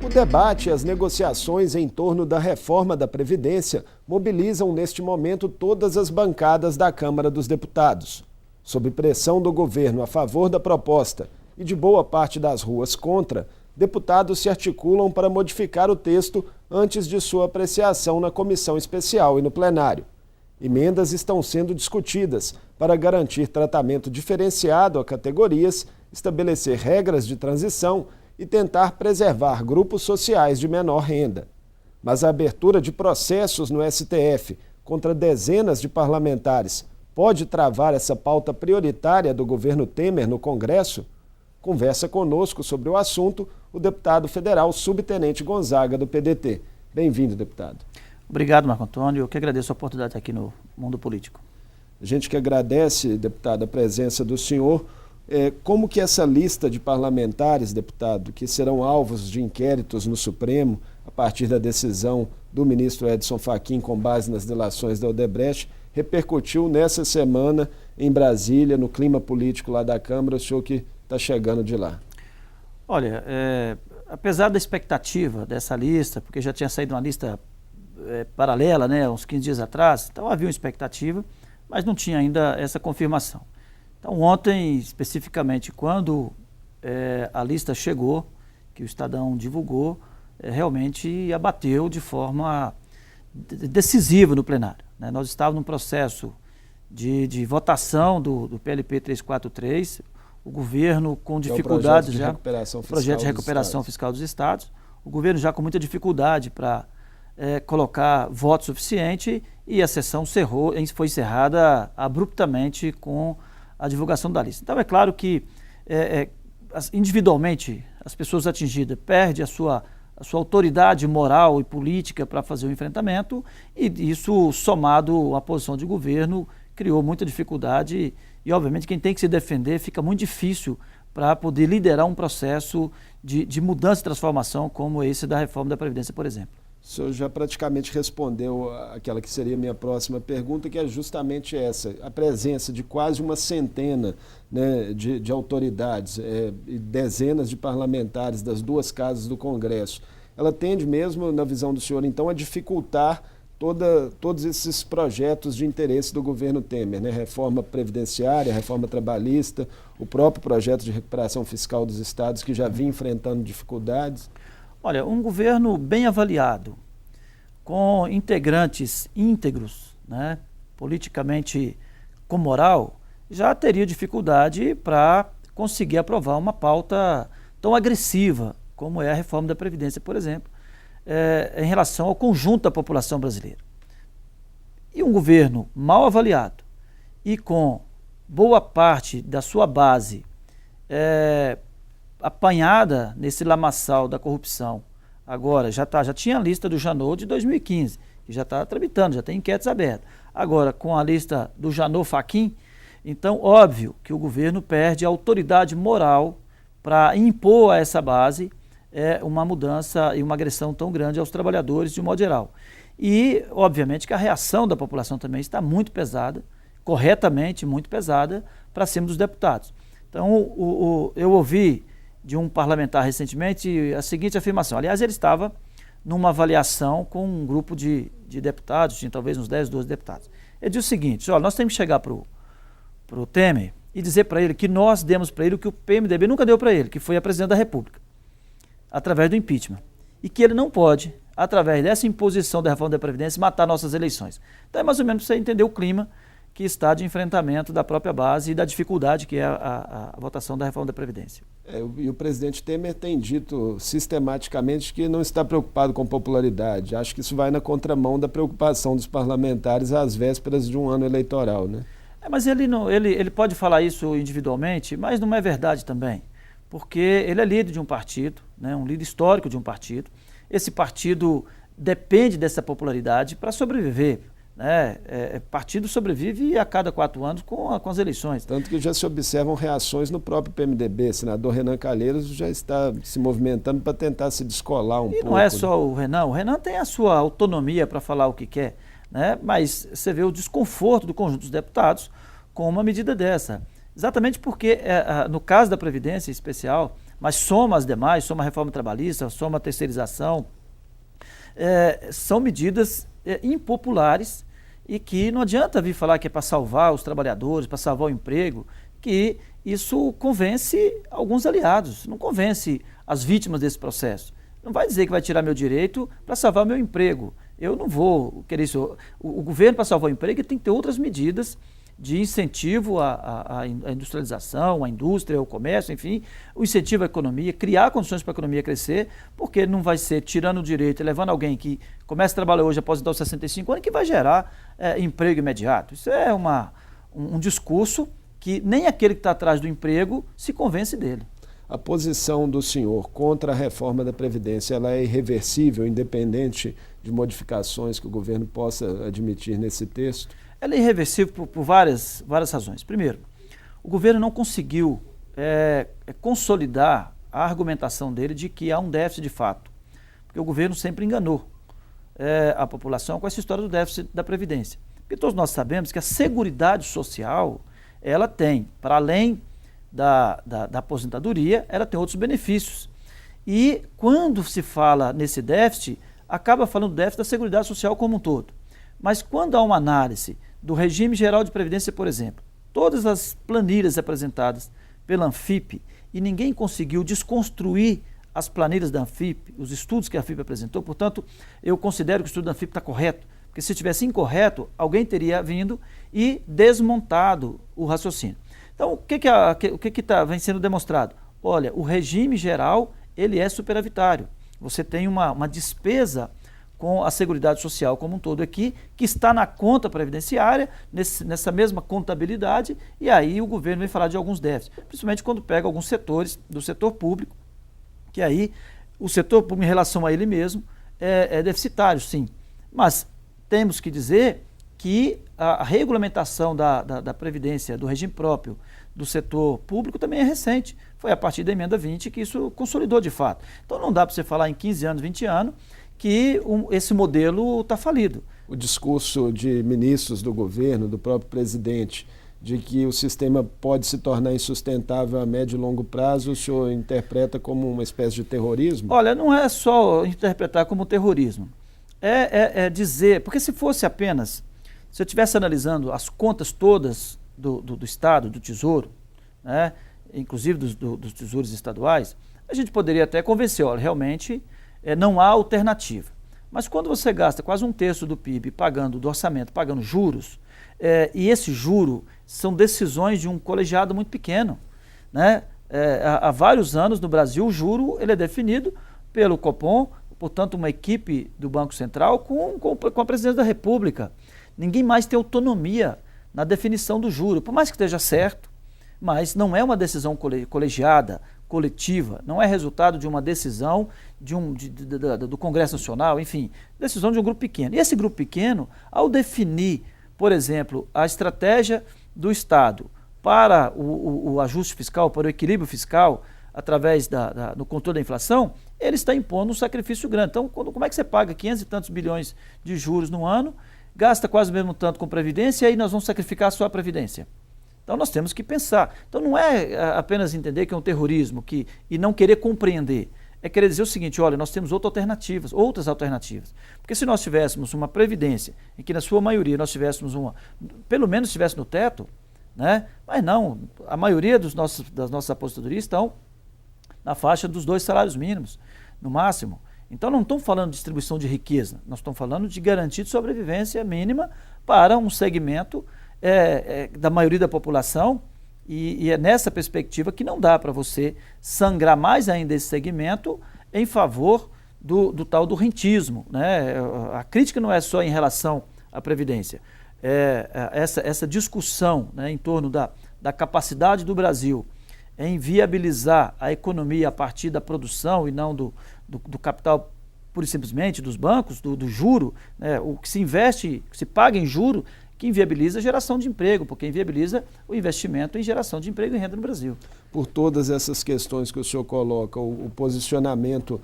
O debate e as negociações em torno da reforma da Previdência mobilizam neste momento todas as bancadas da Câmara dos Deputados. Sob pressão do governo a favor da proposta e de boa parte das ruas contra, deputados se articulam para modificar o texto antes de sua apreciação na comissão especial e no plenário. Emendas estão sendo discutidas para garantir tratamento diferenciado a categorias, estabelecer regras de transição e tentar preservar grupos sociais de menor renda. Mas a abertura de processos no STF contra dezenas de parlamentares pode travar essa pauta prioritária do governo Temer no Congresso? Conversa conosco sobre o assunto o deputado federal Subtenente Gonzaga, do PDT. Bem-vindo, deputado. Obrigado, Marco Antônio. Eu que agradeço a oportunidade aqui no Mundo Político. A gente que agradece, deputado, a presença do senhor. Como que essa lista de parlamentares, deputado, que serão alvos de inquéritos no Supremo, a partir da decisão do ministro Edson Fachin com base nas delações da Odebrecht, repercutiu nessa semana em Brasília, no clima político lá da Câmara, o senhor que está chegando de lá? Olha, apesar da expectativa dessa lista, porque já tinha saído uma lista paralela, né, uns 15 dias atrás, então havia uma expectativa, mas não tinha ainda essa confirmação. Então ontem, especificamente, quando a lista chegou, que o Estadão divulgou, realmente abateu de forma decisiva no plenário, né? Nós estávamos num processo de votação do PLP 343, o governo com dificuldades já, o projeto de recuperação fiscal dos estados, o governo já com muita dificuldade para colocar voto suficiente, e a sessão foi encerrada abruptamente com a divulgação da lista. Então é claro que individualmente as pessoas atingidas perdem a sua autoridade moral e política para fazer o enfrentamento, e isso, somado à posição de governo, criou muita dificuldade e obviamente quem tem que se defender fica muito difícil para poder liderar um processo de mudança e transformação como esse da reforma da Previdência, por exemplo. O senhor já praticamente respondeu aquela que seria a minha próxima pergunta, que é justamente essa: a presença de quase uma centena, né, de autoridades e dezenas de parlamentares das duas casas do Congresso. Ela tende mesmo, na visão do senhor, então, a dificultar todos esses projetos de interesse do governo Temer, né? Reforma previdenciária, reforma trabalhista, o próprio projeto de recuperação fiscal dos estados, que já vinha enfrentando dificuldades. Olha, um governo bem avaliado, com integrantes íntegros, né, politicamente com moral, já teria dificuldade para conseguir aprovar uma pauta tão agressiva como é a reforma da Previdência, por exemplo, em relação ao conjunto da população brasileira. E um governo mal avaliado e com boa parte da sua base apanhada nesse lamaçal da corrupção, agora já tinha a lista do Janot de 2015, que já está tramitando, já tem inquéritos abertos. Agora, com a lista do Janot Fachin, então, óbvio que o governo perde a autoridade moral para impor a essa base uma mudança e uma agressão tão grande aos trabalhadores de um modo geral. E, obviamente, que a reação da população também está muito pesada, corretamente muito pesada, para cima dos deputados. Então, eu ouvi de um parlamentar recentemente a seguinte afirmação. Aliás, ele estava numa avaliação com um grupo de deputados, tinha talvez uns 10, 12 deputados. Ele disse o seguinte: olha, nós temos que chegar para o Temer e dizer para ele que nós demos para ele o que o PMDB nunca deu para ele, que foi a presidente da República, através do impeachment. E que ele não pode, através dessa imposição da reforma da Previdência, matar nossas eleições. Então é mais ou menos para você entender o clima que está de enfrentamento da própria base e da dificuldade que é a votação da reforma da Previdência. E o presidente Temer tem dito sistematicamente que não está preocupado com popularidade. Acho que isso vai na contramão da preocupação dos parlamentares às vésperas de um ano eleitoral, né? Mas ele pode falar isso individualmente, mas não é verdade também, porque ele é líder de um partido, né, um líder histórico de um partido. Esse partido depende dessa popularidade para sobreviver. Partido sobrevive a cada 4 anos com as eleições. Tanto que já se observam reações no próprio PMDB. O senador Renan Calheiros já está se movimentando para tentar se descolar um pouco. E não é só o Renan tem a sua autonomia para falar o que quer, né? Mas você vê o desconforto do conjunto dos deputados com uma medida dessa. Exatamente porque, no caso da Previdência especial, mas soma as demais, soma a reforma trabalhista, soma a terceirização, são medidas impopulares e que não adianta vir falar que é para salvar os trabalhadores, para salvar o emprego, que isso convence alguns aliados, não convence as vítimas desse processo. Não vai dizer que vai tirar meu direito para salvar meu emprego. Eu não vou querer isso. O governo, para salvar o emprego, tem que ter outras medidas de incentivo à industrialização, à indústria, ao comércio, enfim, o incentivo à economia, criar condições para a economia crescer, porque não vai ser tirando o direito e levando alguém que começa a trabalhar hoje após os 65 anos que vai gerar emprego imediato. Isso é um discurso que nem aquele que está atrás do emprego se convence dele. A posição do senhor contra a reforma da Previdência, ela é irreversível, independente de modificações que o governo possa admitir nesse texto? Ela é irreversível por várias razões. Primeiro, o governo não conseguiu consolidar a argumentação dele de que há um déficit de fato, porque o governo sempre enganou a população com essa história do déficit da Previdência. Porque todos nós sabemos que a Seguridade Social, ela tem, para além da aposentadoria, ela tem outros benefícios. E quando se fala nesse déficit, acaba falando do déficit da Seguridade Social como um todo. Mas quando há uma análise do regime geral de previdência, por exemplo, todas as planilhas apresentadas pela Anfip, e ninguém conseguiu desconstruir as planilhas da Anfip, os estudos que a Anfip apresentou, portanto, eu considero que o estudo da Anfip está correto, porque se estivesse incorreto, alguém teria vindo e desmontado o raciocínio. Então, o que vem sendo demonstrado? Olha, o regime geral, ele é superavitário. Você tem uma despesa com a Seguridade Social como um todo aqui, que está na conta previdenciária, nessa mesma contabilidade, e aí o governo vem falar de alguns déficits, principalmente quando pega alguns setores do setor público, que aí o setor público em relação a ele mesmo é deficitário, sim. Mas temos que dizer que a regulamentação da Previdência, do regime próprio do setor público também é recente. Foi a partir da emenda 20 que isso consolidou de fato. Então não dá para você falar em 15 anos, 20 anos, que esse modelo está falido. O discurso de ministros do governo, do próprio presidente, de que o sistema pode se tornar insustentável a médio e longo prazo, o senhor interpreta como uma espécie de terrorismo? Olha, não é só interpretar como terrorismo. É dizer, porque se fosse apenas, se eu estivesse analisando as contas todas do Estado, do Tesouro, né, inclusive dos tesouros estaduais, a gente poderia até convencer, olha, realmente não há alternativa. Mas quando você gasta quase 1/3 do PIB do orçamento, pagando juros, e esse juro são decisões de um colegiado muito pequeno, né? Há vários anos no Brasil o juro ele é definido pelo Copom, portanto uma equipe do Banco Central com a presidência da República. Ninguém mais tem autonomia na definição do juro, por mais que esteja certo, mas não é uma decisão colegiada, coletiva, não é resultado de uma decisão do Congresso Nacional, enfim, decisão de um grupo pequeno. E esse grupo pequeno, ao definir, por exemplo, a estratégia do Estado para o ajuste fiscal, para o equilíbrio fiscal, através do controle da inflação, ele está impondo um sacrifício grande. Então, como é que você paga 500 e tantos bilhões de juros no ano, gasta quase o mesmo tanto com Previdência e aí nós vamos sacrificar só a Previdência? Então nós temos que pensar. Então não é apenas entender que é um terrorismo e não querer compreender. É querer dizer o seguinte, olha, nós temos outras alternativas. Porque se nós tivéssemos uma Previdência, em que na sua maioria nós tivéssemos pelo menos estivesse no teto, né? Mas não, a maioria das nossas aposentadorias estão na faixa dos 2 salários mínimos, no máximo. Então não estamos falando de distribuição de riqueza, nós estamos falando de garantia de sobrevivência mínima para um segmento da maioria da população, e é nessa perspectiva que não dá para você sangrar mais ainda esse segmento em favor do tal do rentismo, né? A crítica não é só em relação à Previdência, essa discussão, né, em torno da capacidade do Brasil em viabilizar a economia a partir da produção e não do capital pura e simplesmente, dos bancos, do juro, né, o que se investe, que se paga em juro, que inviabiliza a geração de emprego, porque inviabiliza o investimento em geração de emprego e renda no Brasil. Por todas essas questões que o senhor coloca, o posicionamento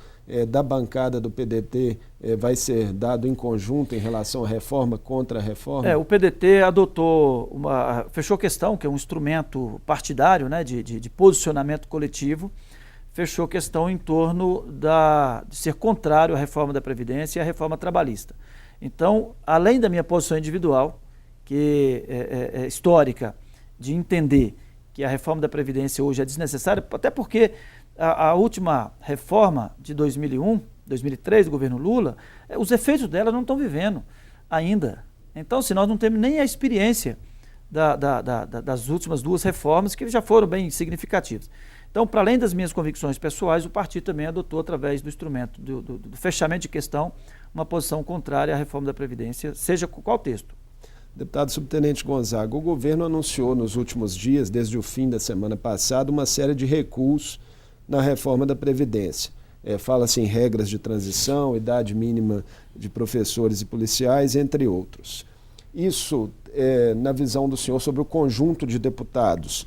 da bancada do PDT vai ser dado em conjunto em relação à reforma, contra a reforma? O PDT adotou fechou questão, que é um instrumento partidário, né, de posicionamento coletivo, fechou questão em torno de ser contrário à reforma da Previdência e à reforma trabalhista. Então, além da minha posição individual, que é histórica, de entender que a reforma da Previdência hoje é desnecessária, até porque a última reforma de 2001, 2003, do governo Lula, os efeitos dela não estão vivendo ainda. Então, se nós não temos nem a experiência das últimas duas reformas, que já foram bem significativas. Então, para além das minhas convicções pessoais, o partido também adotou, através do instrumento do fechamento de questão, uma posição contrária à reforma da Previdência, seja com qual texto. Deputado Subtenente Gonzaga, o governo anunciou nos últimos dias, desde o fim da semana passada, uma série de recuos na reforma da Previdência. Fala-se em regras de transição, idade mínima de professores e policiais, entre outros. Isso, na visão do senhor, sobre o conjunto de deputados,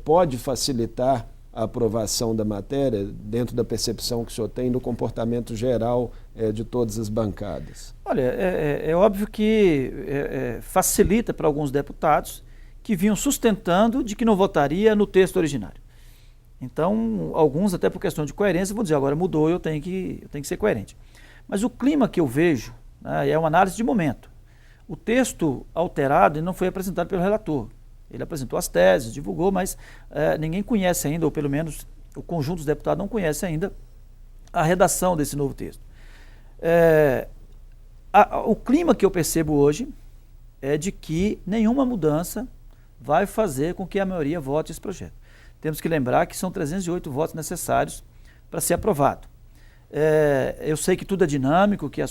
pode facilitar a aprovação da matéria, dentro da percepção que o senhor tem do comportamento geral de todas as bancadas? Olha, é óbvio que facilita para alguns deputados que vinham sustentando de que não votaria no texto originário. Então, alguns, até por questão de coerência, vão dizer, agora mudou, eu tenho que ser coerente. Mas o clima que eu vejo, né, é uma análise de momento. O texto alterado não foi apresentado pelo relator. Ele apresentou as teses, divulgou, mas ninguém conhece ainda, ou pelo menos o conjunto dos deputados não conhece ainda a redação desse novo texto. O clima que eu percebo hoje é de que nenhuma mudança vai fazer com que a maioria vote esse projeto. Temos que lembrar que são 308 votos necessários para ser aprovado. Eu sei que tudo é dinâmico, que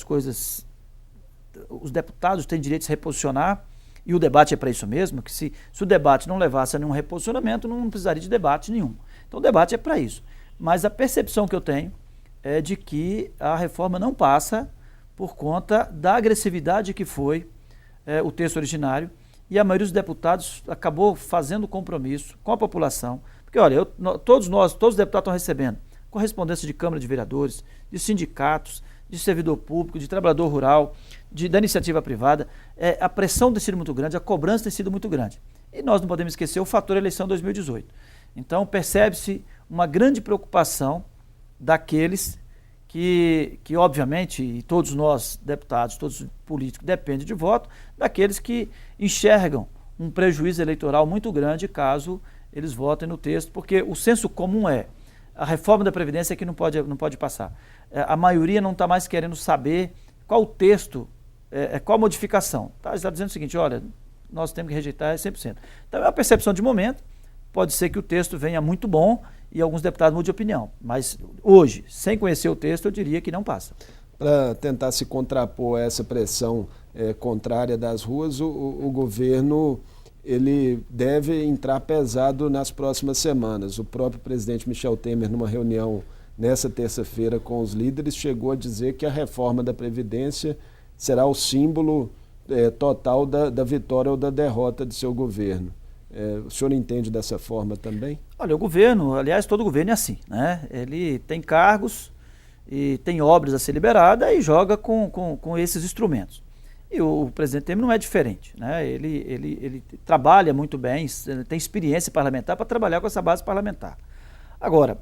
os deputados têm direito de se reposicionar, e o debate é para isso mesmo, que se o debate não levasse a nenhum reposicionamento, não precisaria de debate nenhum. Então o debate é para isso. Mas a percepção que eu tenho é de que a reforma não passa por conta da agressividade que foi o texto originário, e a maioria dos deputados acabou fazendo compromisso com a população. Porque, olha, todos os deputados estão recebendo correspondência de Câmara de Vereadores, de sindicatos, de servidor público, de trabalhador rural, da iniciativa privada. A pressão tem sido muito grande, a cobrança tem sido muito grande. E nós não podemos esquecer o fator eleição 2018. Então, percebe-se uma grande preocupação daqueles que obviamente, e todos nós, deputados, todos os políticos, dependem de voto, daqueles que enxergam um prejuízo eleitoral muito grande caso eles votem no texto, porque o senso comum a reforma da Previdência que não pode passar. A maioria não está mais querendo saber qual o texto, qual a modificação. Está dizendo o seguinte, olha, nós temos que rejeitar 100%. Então é uma percepção de momento, pode ser que o texto venha muito bom e alguns deputados mudem de opinião, mas hoje, sem conhecer o texto, eu diria que não passa. Para tentar se contrapor a essa pressão contrária das ruas, o governo ele deve entrar pesado nas próximas semanas. O próprio presidente Michel Temer, numa reunião nessa terça-feira com os líderes, chegou a dizer que a reforma da Previdência será o símbolo total da vitória ou da derrota de seu governo. O senhor entende dessa forma também? Olha, o governo, aliás, todo governo é assim, né? Ele tem cargos e tem obras a ser liberada e joga com esses instrumentos. E o presidente Temer não é diferente, né? Ele trabalha muito bem, tem experiência parlamentar para trabalhar com essa base parlamentar. Agora,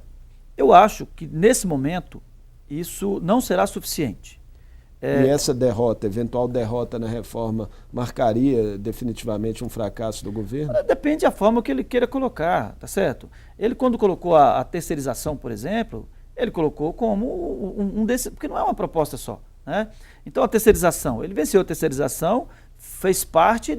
eu acho que nesse momento isso não será suficiente. E essa derrota, eventual derrota na reforma, marcaria definitivamente um fracasso do governo? Depende da forma que ele queira colocar, tá certo? Ele, quando colocou a terceirização, por exemplo, ele colocou como um desses, porque não é uma proposta só, né? Então a terceirização, ele venceu a terceirização, fez parte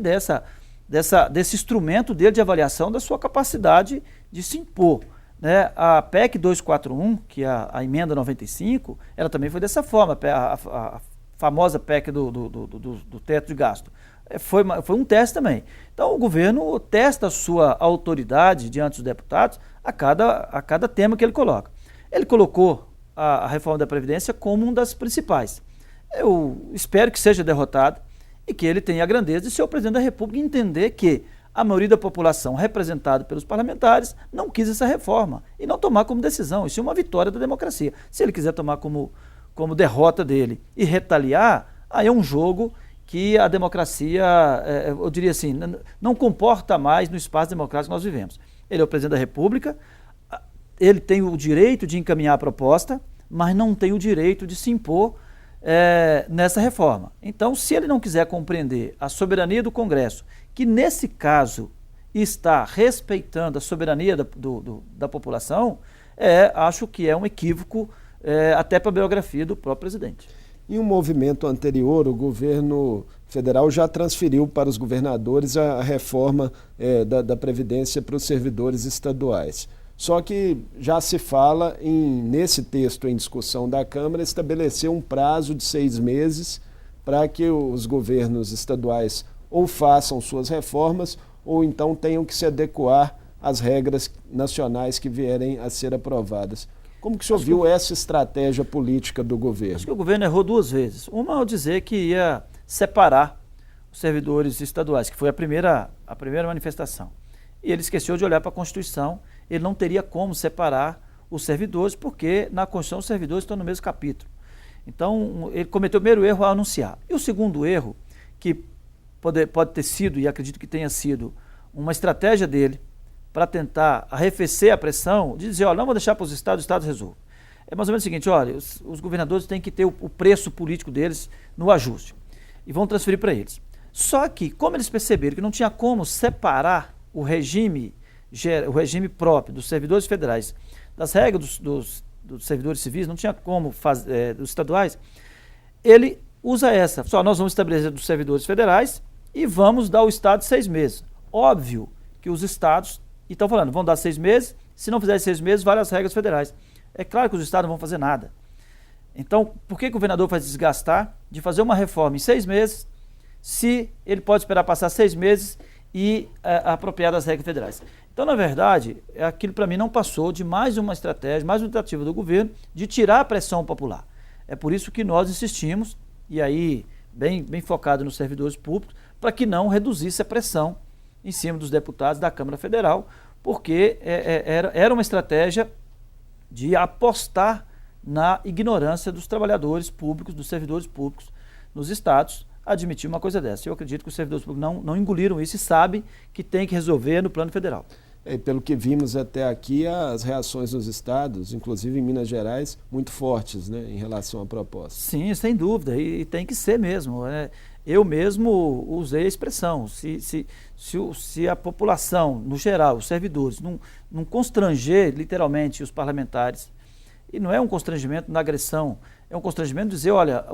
desse instrumento dele de avaliação da sua capacidade de se impor, né? A PEC 241, que é a emenda 95, ela também foi dessa forma, a famosa PEC do teto de gasto. Foi um teste também. Então o governo testa a sua autoridade diante dos deputados a cada tema que ele coloca. Ele colocou a reforma da Previdência como uma das principais. Eu espero que seja derrotado e que ele tenha a grandeza de ser o presidente da República e entender que a maioria da população, representada pelos parlamentares, não quis essa reforma e não tomar como decisão. Isso é uma vitória da democracia. Se ele quiser tomar como derrota dele e retaliar, aí é um jogo que a democracia, eu diria assim, não comporta mais no espaço democrático que nós vivemos. Ele é o presidente da República, ele tem o direito de encaminhar a proposta, mas não tem o direito de se impor nessa reforma. Então, se ele não quiser compreender a soberania do Congresso, que nesse caso está respeitando a soberania da população, acho que é um equívoco até para a biografia do próprio presidente. Em um movimento anterior, o governo federal já transferiu para os governadores a reforma da Previdência para os servidores estaduais. Só que já se fala nesse texto em discussão da Câmara, estabelecer um prazo de 6 meses para que os governos estaduais ou façam suas reformas ou então tenham que se adequar às regras nacionais que vierem a ser aprovadas. Como que o senhor viu essa estratégia política do governo? Acho que o governo errou 2 vezes. Uma ao dizer que ia separar os servidores estaduais, que foi a primeira manifestação. E ele esqueceu de olhar para a Constituição. Ele não teria como separar os servidores, porque na Constituição os servidores estão no mesmo capítulo. Então, ele cometeu o primeiro erro ao anunciar. E o segundo erro, que pode ter sido, e acredito que tenha sido, uma estratégia dele para tentar arrefecer a pressão, de dizer, olha, não vou deixar para os estados resolvem. É mais ou menos o seguinte, olha, os governadores têm que ter o preço político deles no ajuste e vão transferir para eles. Só que, como eles perceberam que não tinha como separar o regime próprio dos servidores federais das regras dos servidores civis, não tinha como fazer dos estaduais, ele usa essa. Só nós vamos estabelecer dos servidores federais e vamos dar ao Estado 6 meses. Óbvio que os estados estão falando, vão dar 6 meses, se não fizerem 6 meses, vale as regras federais. É claro que os estados não vão fazer nada. Então, por que o governador vai desgastar de fazer uma reforma em 6 meses, se ele pode esperar passar 6 meses e apropriar das regras federais? Então, na verdade, aquilo para mim não passou de mais uma estratégia, mais uma tentativa do governo de tirar a pressão popular. É por isso que nós insistimos, e aí bem focado nos servidores públicos, para que não reduzisse a pressão em cima dos deputados da Câmara Federal, porque era uma estratégia de apostar na ignorância dos trabalhadores públicos, dos servidores públicos nos estados, admitir uma coisa dessa. Eu acredito que os servidores públicos não engoliram isso e sabem que tem que resolver no plano federal. Pelo que vimos até aqui, as reações nos estados, inclusive em Minas Gerais, muito fortes, né, em relação à proposta. Sim, sem dúvida, e tem que ser mesmo. Eu mesmo usei a expressão, se a população, no geral, os servidores, não constranger literalmente os parlamentares, e não é um constrangimento na agressão, é um constrangimento de dizer, olha,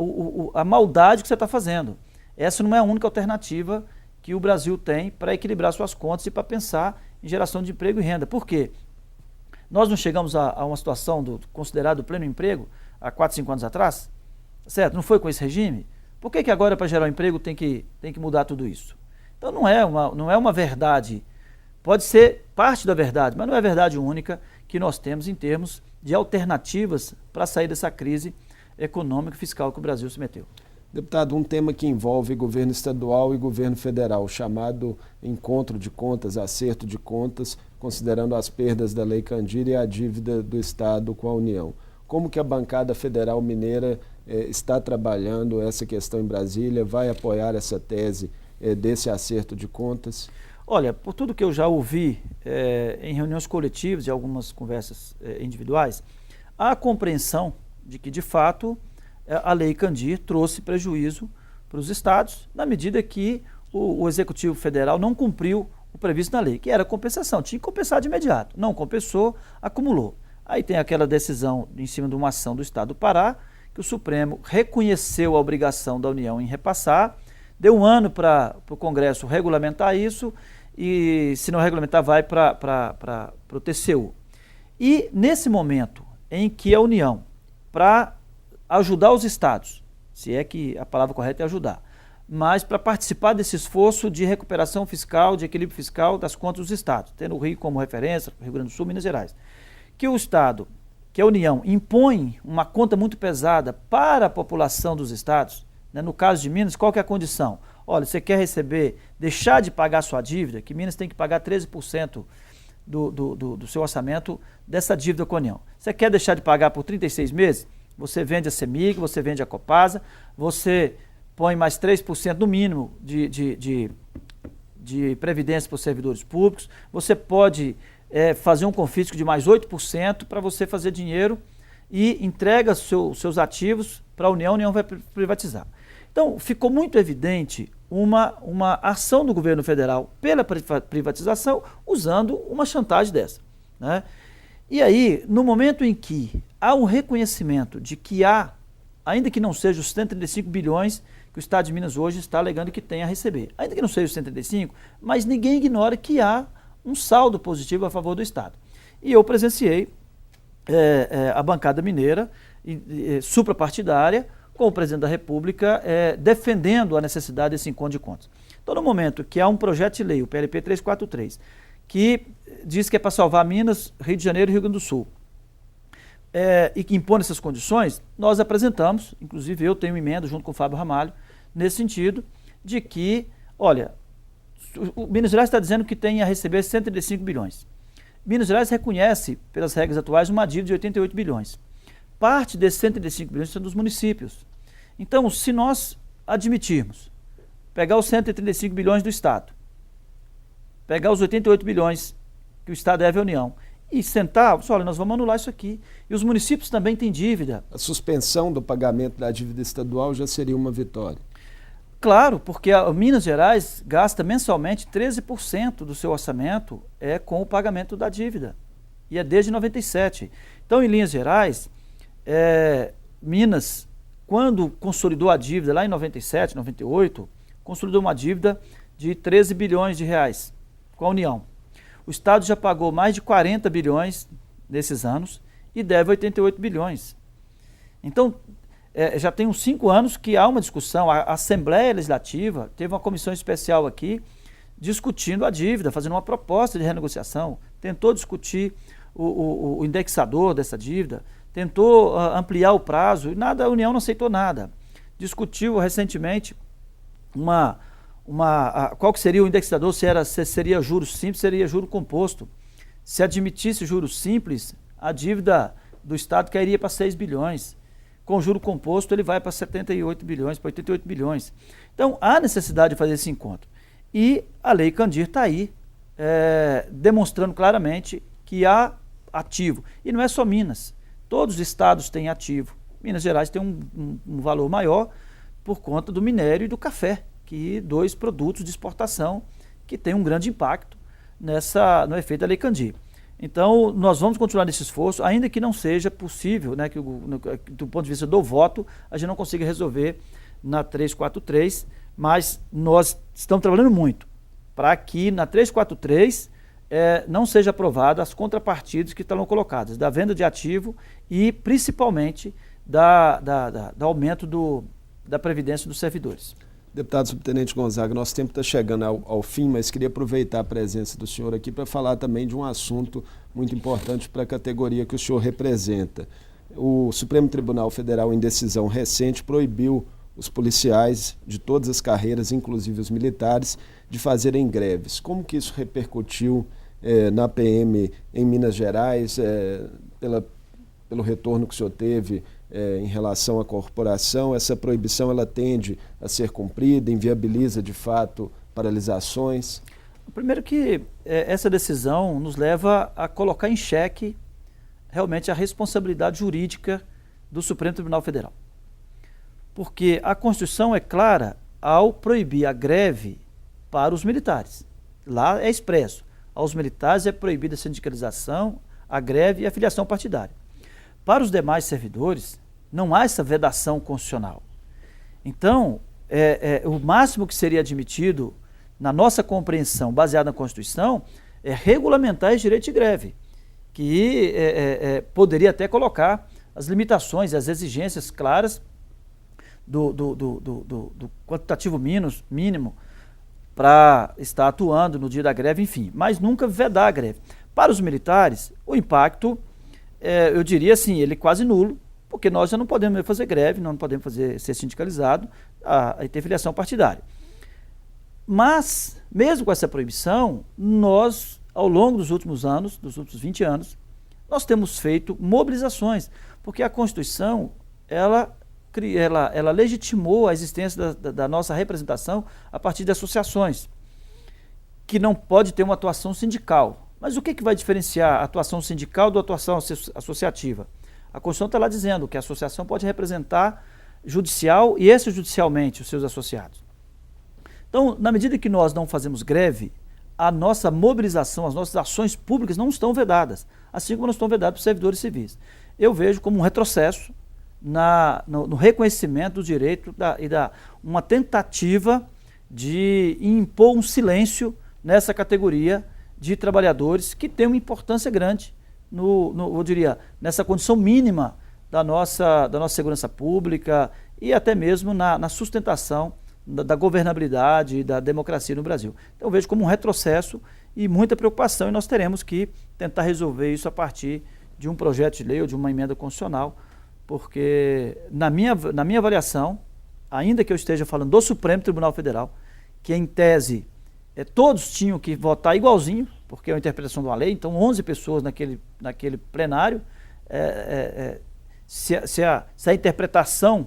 a maldade que você está fazendo. Essa não é a única alternativa que o Brasil tem para equilibrar suas contas e para pensar em geração de emprego e renda. Por quê? Nós não chegamos a uma situação considerado pleno emprego há 4, 5 anos atrás? Certo? Não foi com esse regime? Por que agora, para gerar um emprego, tem que mudar tudo isso? Então não é uma verdade. Pode ser parte da verdade, mas não é a verdade única que nós temos em termos de alternativas para sair dessa crise econômica e fiscal que o Brasil se meteu. Deputado, um tema que envolve governo estadual e governo federal, chamado encontro de contas, acerto de contas, considerando as perdas da Lei Candir e a dívida do Estado com a União. Como que a bancada federal mineira está trabalhando essa questão em Brasília? Vai apoiar essa tese desse acerto de contas? Olha, por tudo que eu já ouvi em reuniões coletivas e algumas conversas individuais, há a compreensão de que, de fato, a Lei Candir trouxe prejuízo para os estados, na medida que o Executivo Federal não cumpriu o previsto na lei, que era compensação, tinha que compensar de imediato, não compensou, acumulou. Aí tem aquela decisão em cima de uma ação do Estado do Pará, que o Supremo reconheceu a obrigação da União em repassar, deu 1 ano para o Congresso regulamentar isso, e se não regulamentar vai para o TCU. E nesse momento em que a União, para ajudar os estados, se é que a palavra correta é ajudar, mas para participar desse esforço de recuperação fiscal, de equilíbrio fiscal das contas dos estados, tendo o Rio como referência, Rio Grande do Sul, Minas Gerais, que o Estado, que a União impõe uma conta muito pesada para a população dos estados, né? No caso de Minas, qual que é a condição? Olha, você quer deixar de pagar sua dívida, que Minas tem que pagar 13% do seu orçamento dessa dívida com a União. Você quer deixar de pagar por 36 meses? Você vende a CEMIG, você vende a Copasa, você põe mais 3% no mínimo de previdência para os servidores públicos, você pode fazer um confisco de mais 8% para você fazer dinheiro e entrega seus ativos para a União vai privatizar. Então, ficou muito evidente uma ação do governo federal pela privatização usando uma chantagem dessa, né? E aí, no momento em que há um reconhecimento de que há, ainda que não seja os 135 bilhões que o Estado de Minas hoje está alegando que tem a receber, ainda que não seja os 135, mas ninguém ignora que há um saldo positivo a favor do Estado. E eu presenciei a bancada mineira, suprapartidária, com o presidente da República defendendo a necessidade desse encontro de contas. Então, no momento que há um projeto de lei, o PLP 343, que diz que é para salvar Minas, Rio de Janeiro e Rio Grande do Sul, e que impõe essas condições, nós apresentamos, inclusive eu tenho emenda junto com o Fábio Ramalho, nesse sentido de que, olha, o Minas Gerais está dizendo que tem a receber 135 bilhões. Minas Gerais reconhece, pelas regras atuais, uma dívida de 88 bilhões. Parte desses 135 bilhões são dos municípios. Então, se nós admitirmos, pegar os 135 bilhões do Estado, pegar os 88 bilhões que o Estado deve à União, e sentar, olha, nós vamos anular isso aqui. E os municípios também têm dívida. A suspensão do pagamento da dívida estadual já seria uma vitória. Claro, porque a Minas Gerais gasta mensalmente 13% do seu orçamento com o pagamento da dívida. E é desde 97. Então, em linhas gerais, Minas, quando consolidou a dívida lá em 97, 98, consolidou uma dívida de 13 bilhões de reais com a União. O Estado já pagou mais de 40 bilhões nesses anos e deve 88 bilhões. Então, já tem uns 5 anos que há uma discussão. A Assembleia Legislativa teve uma comissão especial aqui discutindo a dívida, fazendo uma proposta de renegociação, tentou discutir o indexador dessa dívida, tentou ampliar o prazo e nada, a União não aceitou nada. Discutiu recentemente qual que seria o indexador, se seria juros simples, seria juro composto. Se admitisse juros simples, a dívida do Estado cairia para 6 bilhões. Com juro composto, ele vai para 78 bilhões, para 88 bilhões. Então, há necessidade de fazer esse encontro. E a Lei Candir está aí, demonstrando claramente que há ativo. E não é só Minas. Todos os estados têm ativo. Minas Gerais tem um valor maior por conta do minério e do café, que 2 produtos de exportação que têm um grande impacto no efeito da Lei Candir. Então, nós vamos continuar nesse esforço, ainda que não seja possível, né, que do ponto de vista do voto, a gente não consiga resolver na 343, mas nós estamos trabalhando muito para que na 343 não seja aprovada as contrapartidas que estão colocadas, da venda de ativo e principalmente do aumento da previdência dos servidores. Deputado Subtenente Gonzaga, nosso tempo está chegando ao fim, mas queria aproveitar a presença do senhor aqui para falar também de um assunto muito importante para a categoria que o senhor representa. O Supremo Tribunal Federal, em decisão recente, proibiu os policiais de todas as carreiras, inclusive os militares, de fazerem greves. Como que isso repercutiu na PM em Minas Gerais, pelo retorno que o senhor teve em relação à corporação? Essa proibição ela tende a ser cumprida, inviabiliza de fato paralisações? Primeiro que essa decisão nos leva a colocar em xeque realmente a responsabilidade jurídica do Supremo Tribunal Federal. Porque a Constituição é clara ao proibir a greve para os militares. Lá é expresso. Aos militares é proibida a sindicalização, a greve e a filiação partidária. Para os demais servidores, não há essa vedação constitucional. Então, o máximo que seria admitido, na nossa compreensão, baseada na Constituição, é regulamentar esse direito de greve, que poderia até colocar as limitações, as exigências claras do quantitativo mínimo para estar atuando no dia da greve, enfim, mas nunca vedar a greve. Para os militares, o impacto, eu diria assim, ele é quase nulo, porque nós já não podemos fazer greve, não podemos ser sindicalizado e ter filiação partidária. Mas, mesmo com essa proibição, nós, ao longo dos últimos anos, dos últimos 20 anos, nós temos feito mobilizações, porque a Constituição, ela legitimou a existência da nossa representação a partir de associações, que não pode ter uma atuação sindical. Mas o que vai diferenciar a atuação sindical da atuação associativa? A Constituição está lá dizendo que a associação pode representar judicial e extrajudicialmente os seus associados. Então, na medida que nós não fazemos greve, a nossa mobilização, as nossas ações públicas não estão vedadas, assim como não estão vedadas para os servidores civis. Eu vejo como um retrocesso no reconhecimento do direito uma tentativa de impor um silêncio nessa categoria de trabalhadores que tem uma importância grande, eu diria, nessa condição mínima da nossa segurança pública e até mesmo na sustentação da governabilidade e da democracia no Brasil. Então eu vejo como um retrocesso e muita preocupação, e nós teremos que tentar resolver isso a partir de um projeto de lei ou de uma emenda constitucional, porque na minha avaliação, ainda que eu esteja falando do Supremo Tribunal Federal, que em tese todos tinham que votar igualzinho, porque é uma interpretação de uma lei, então 11 pessoas naquele plenário, se a interpretação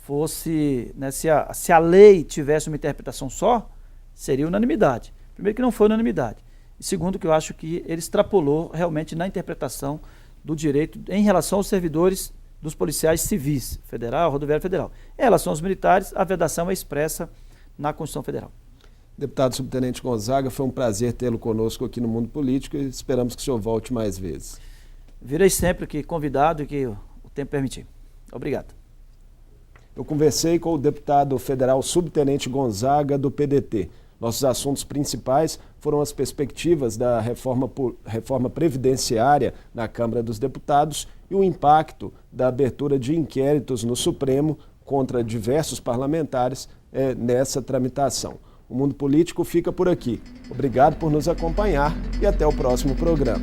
fosse, né, se a lei tivesse uma interpretação só, seria unanimidade. Primeiro que não foi unanimidade. E segundo que eu acho que ele extrapolou realmente na interpretação do direito em relação aos servidores dos policiais civis, federal, rodoviário federal. Em relação aos militares, a vedação é expressa na Constituição Federal. Deputado Subtenente Gonzaga, foi um prazer tê-lo conosco aqui no Mundo Político e esperamos que o senhor volte mais vezes. Virei sempre que convidado e que o tempo permitir. Obrigado. Eu conversei com o deputado federal Subtenente Gonzaga, do PDT. Nossos assuntos principais foram as perspectivas da reforma previdenciária na Câmara dos Deputados e o impacto da abertura de inquéritos no Supremo contra diversos parlamentares nessa tramitação. O Mundo Político fica por aqui. Obrigado por nos acompanhar e até o próximo programa.